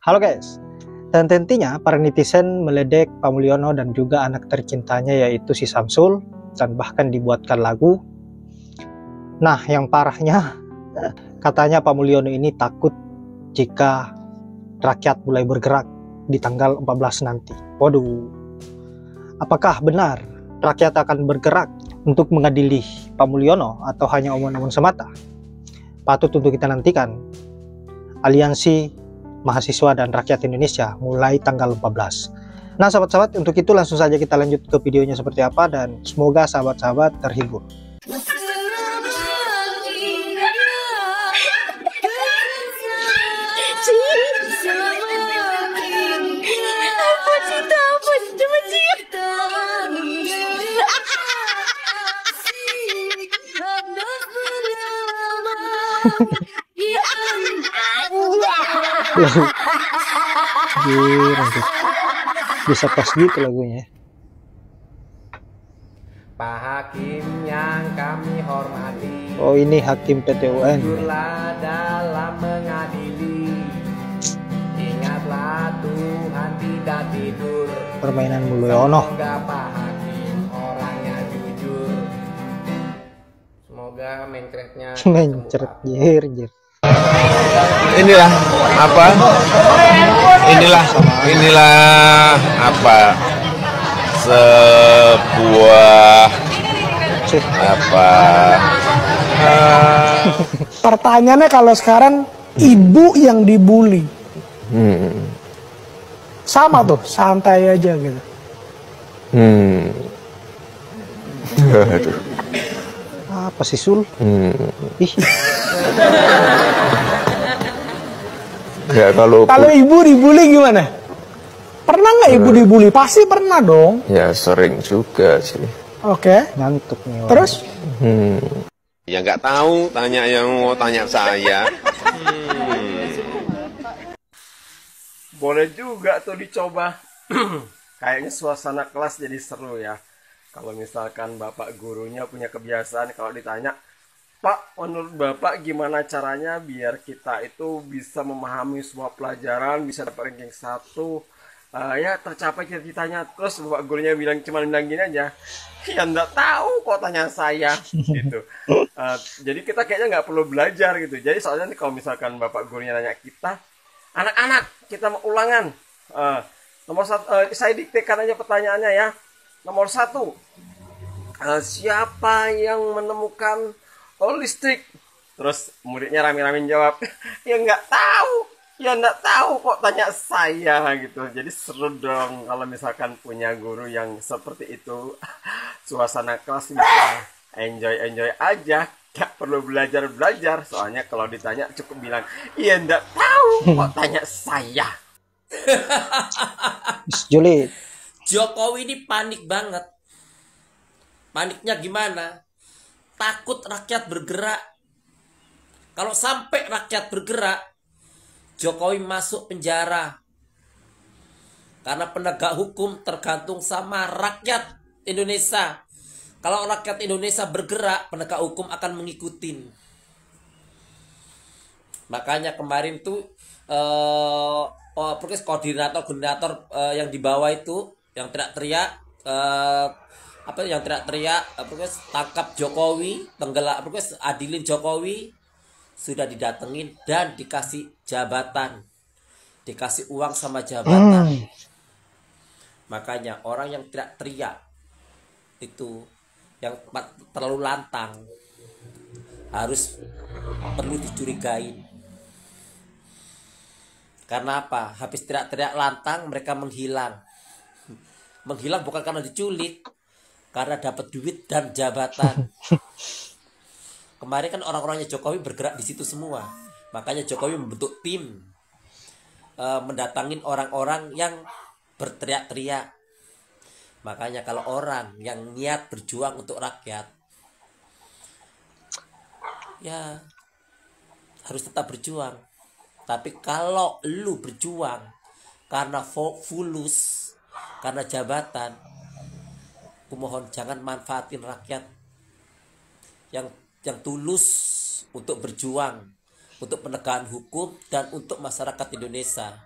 Halo guys, dan tentunya para netizen meledek Pak Mulyono dan juga anak tercintanya yaitu si Samsul, dan bahkan dibuatkan lagu. Nah, yang parahnya katanya Pak Mulyono ini takut jika rakyat mulai bergerak di tanggal 14 nanti. Waduh, apakah benar rakyat akan bergerak untuk mengadili Pak Mulyono atau hanya omong-omong semata? Patut untuk kita nantikan. Aliansi Mahasiswa dan Rakyat Indonesia mulai tanggal 14. Nah sahabat-sahabat, untuk itu langsung saja kita lanjut ke videonya seperti apa, dan semoga sahabat-sahabat terhibur. Bisa pas gitu lagunya. Pak Hakim yang kami hormati, oh ini Hakim PT UN. jujurlah dalam mengadili, ingatlah Tuhan tidak tidur. Permainan Mulyono. Semoga Pak Hakim orangnya jujur, semoga mencretnya mencret jir. Inilah apa? Inilah apa? Sebuah apa? Pertanyaannya kalau sekarang ibu yang dibully, sama tuh, santai aja gitu. Aduh. Apa sih Sul? Ih. Ya kalau ibu dibully gimana? Pernah nggak ibu dibully? Pasti pernah dong. ya sering juga sih. Oke. Ngantuk nih orang. Terus? Ya nggak tahu, tanya yang mau tanya saya. Boleh juga tuh dicoba. Kayaknya suasana kelas jadi seru ya. Kalau misalkan bapak gurunya punya kebiasaan kalau ditanya, Pak, menurut bapak gimana caranya biar kita itu bisa memahami semua pelajaran, bisa dapat ranking 1, ya tercapai cita-citanya. Terus bapak gurunya cuma bilang gini aja, ya enggak tahu kok tanya saya gitu. Jadi kita kayaknya nggak perlu belajar gitu. Jadi soalnya nih kalau misalkan bapak gurunya nanya kita, anak-anak kita mau ulangan, nomor 1, saya diktekan aja pertanyaannya ya. Nomor 1, siapa yang menemukan listrik? Terus muridnya rame-rame jawab, ya nggak tahu kok tanya saya gitu. Jadi seru dong kalau misalkan punya guru yang seperti itu. Suasana kelas bisa enjoy aja, nggak perlu belajar. Soalnya kalau ditanya cukup bilang, ya nggak tahu kok tanya saya. Juli. Jokowi ini panik banget. Paniknya gimana? Takut rakyat bergerak. Kalau sampai rakyat bergerak, Jokowi masuk penjara. Karena penegak hukum tergantung sama rakyat Indonesia. Kalau rakyat Indonesia bergerak, penegak hukum akan mengikuti. Makanya kemarin tuh koordinator yang di bawah itu yang teriak-teriak tangkap Jokowi, adilin Jokowi, sudah didatengin dan dikasih jabatan, dikasih uang sama jabatan. Makanya orang yang teriak-teriak itu yang terlalu lantang harus perlu dicurigai. Karena apa? Habis teriak-teriak lantang mereka menghilang. Menghilang bukan karena diculik, karena dapat duit dan jabatan. Kemarin kan orang-orangnya Jokowi bergerak di situ semua. Makanya Jokowi membentuk tim, mendatangin orang-orang yang berteriak-teriak. Makanya kalau orang yang niat berjuang untuk rakyat, ya harus tetap berjuang. Tapi kalau lu berjuang karena fulus, karena jabatan, kumohon jangan manfaatin rakyat yang tulus untuk berjuang, untuk penegakan hukum dan untuk masyarakat Indonesia.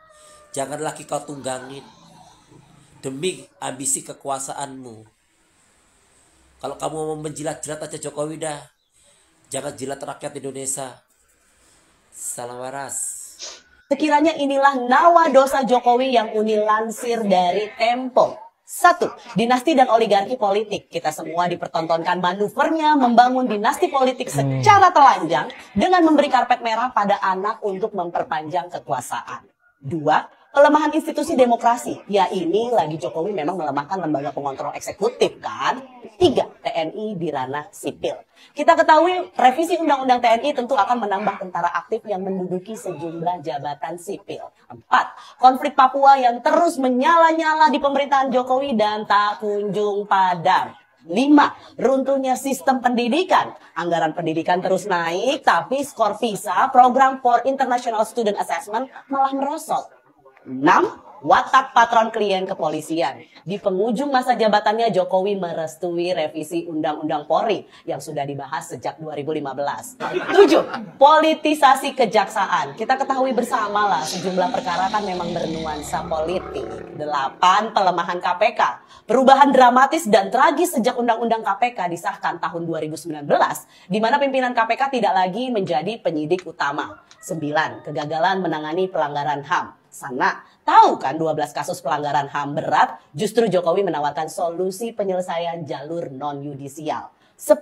Jangan lagi kau tunggangin demi ambisi kekuasaanmu. Kalau kamu mau menjilat-jilat aja Jokowi dah, jangan jilat rakyat Indonesia. Salam waras. Sekiranya inilah nawa dosa Jokowi yang Uni lansir dari Tempo. 1. Dinasti dan oligarki politik. Kita semua dipertontonkan manuvernya membangun dinasti politik secara telanjang dengan memberi karpet merah pada anak untuk memperpanjang kekuasaan. 2. Pelemahan institusi demokrasi. Ya ini lagi Jokowi memang melemahkan lembaga pengontrol eksekutif kan. 3. TNI di ranah sipil. Kita ketahui revisi Undang-Undang TNI tentu akan menambah tentara aktif yang menduduki sejumlah jabatan sipil. 4. Konflik Papua yang terus menyala-nyala di pemerintahan Jokowi dan tak kunjung padam. 5. Runtuhnya sistem pendidikan. Anggaran pendidikan terus naik, tapi skor PISA, Program for International Student Assessment, malah merosot. 6. Watak patron klien kepolisian. Di penghujung masa jabatannya Jokowi merestui revisi Undang-Undang Polri yang sudah dibahas sejak 2015. 7. Politisasi kejaksaan. Kita ketahui bersama lah sejumlah perkara kan memang bernuansa politik. 8. Pelemahan KPK. Perubahan dramatis dan tragis sejak Undang-Undang KPK disahkan tahun 2019, di mana pimpinan KPK tidak lagi menjadi penyidik utama. 9. Kegagalan menangani pelanggaran HAM. Sana, tahu kan 12 kasus pelanggaran HAM berat, justru Jokowi menawarkan solusi penyelesaian jalur non-yudisial. 10.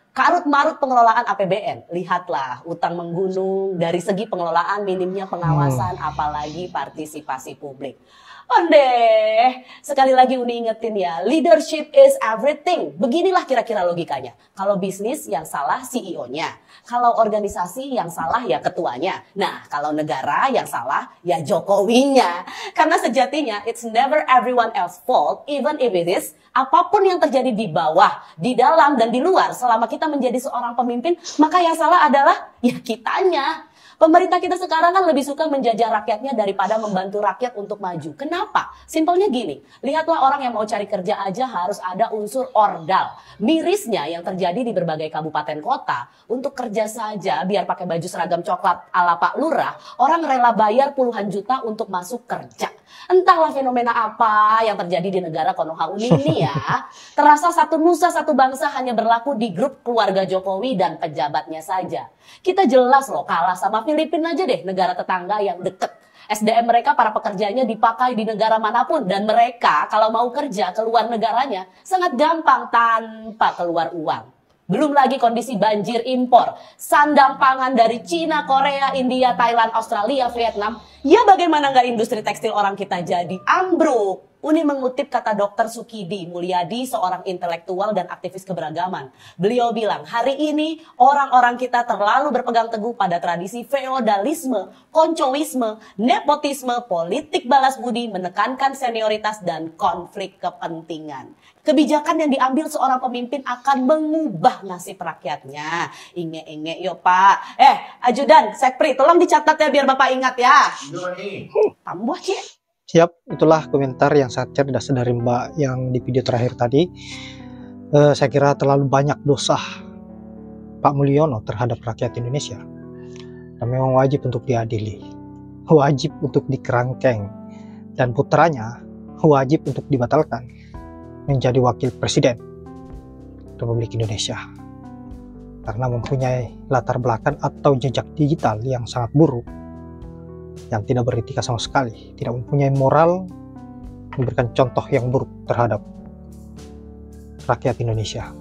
Karut-marut pengelolaan APBN. Lihatlah, utang menggunung dari segi pengelolaan, minimnya pengawasan, apalagi partisipasi publik. Ondeh, sekali lagi Uni ingetin ya, leadership is everything. Beginilah kira-kira logikanya. Kalau bisnis yang salah CEO-nya. Kalau organisasi yang salah ya ketuanya. Nah, kalau negara yang salah ya Jokowinya. Karena sejatinya it's never everyone else's fault, even if it is. Apapun yang terjadi di bawah, di dalam dan di luar, selama kita menjadi seorang pemimpin, maka yang salah adalah ya kitanya. Pemerintah kita sekarang kan lebih suka menjajah rakyatnya daripada membantu rakyat untuk maju. Kenapa? Simpelnya gini, lihatlah orang yang mau cari kerja aja harus ada unsur ordal. Mirisnya yang terjadi di berbagai kabupaten kota, untuk kerja saja biar pakai baju seragam coklat ala Pak Lurah, orang rela bayar puluhan juta untuk masuk kerja. Entahlah fenomena apa yang terjadi di negara Konoha Uni ini ya. Terasa satu nusa satu bangsa hanya berlaku di grup keluarga Jokowi dan pejabatnya saja. Kita jelas loh kalah sama Filipina aja deh, negara tetangga yang deket. SDM mereka para pekerjanya dipakai di negara manapun dan mereka kalau mau kerja ke luar negaranya sangat gampang tanpa keluar uang. Belum lagi kondisi banjir impor, sandang pangan dari Cina, Korea, India, Thailand, Australia, Vietnam. Ya bagaimana nggak industri tekstil orang kita jadi ambruk? Uni mengutip kata Dr. Sukidi Mulyadi, seorang intelektual dan aktivis keberagaman. Beliau bilang, hari ini orang-orang kita terlalu berpegang teguh pada tradisi feodalisme, koncowisme, nepotisme, politik balas budi, menekankan senioritas dan konflik kepentingan. Kebijakan yang diambil seorang pemimpin akan mengubah nasib rakyatnya. Inge-inge yo Pak. Ajudan, Sekpri, tolong dicatat ya biar Bapak ingat ya. Tambah Cik. Siap, itulah komentar yang sangat cerdas dari Mbak yang di video terakhir tadi. Saya kira terlalu banyak dosa Pak Mulyono terhadap rakyat Indonesia. Dan memang wajib untuk diadili. Wajib untuk dikerangkeng. Dan putranya wajib untuk dibatalkan menjadi wakil presiden Republik Indonesia. Karena mempunyai latar belakang atau jejak digital yang sangat buruk, yang tidak beretika sama sekali, tidak mempunyai moral, memberikan contoh yang buruk terhadap rakyat Indonesia.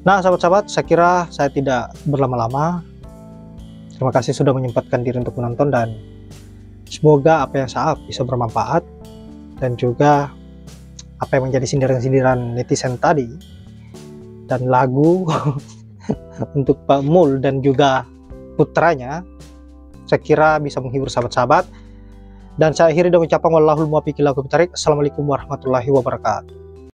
Nah, sahabat-sahabat, saya kira saya tidak berlama-lama. Terima kasih sudah menyempatkan diri untuk menonton dan semoga apa yang saya bisa bermanfaat dan juga apa yang menjadi sindiran-sindiran netizen tadi dan lagu untuk Pak Mul dan juga putranya, saya kira bisa menghibur sahabat-sahabat. Dan saya akhiri dengan ucapan wallahul muwaffiq ila aqwamit thoriq. Assalamualaikum warahmatullahi wabarakatuh.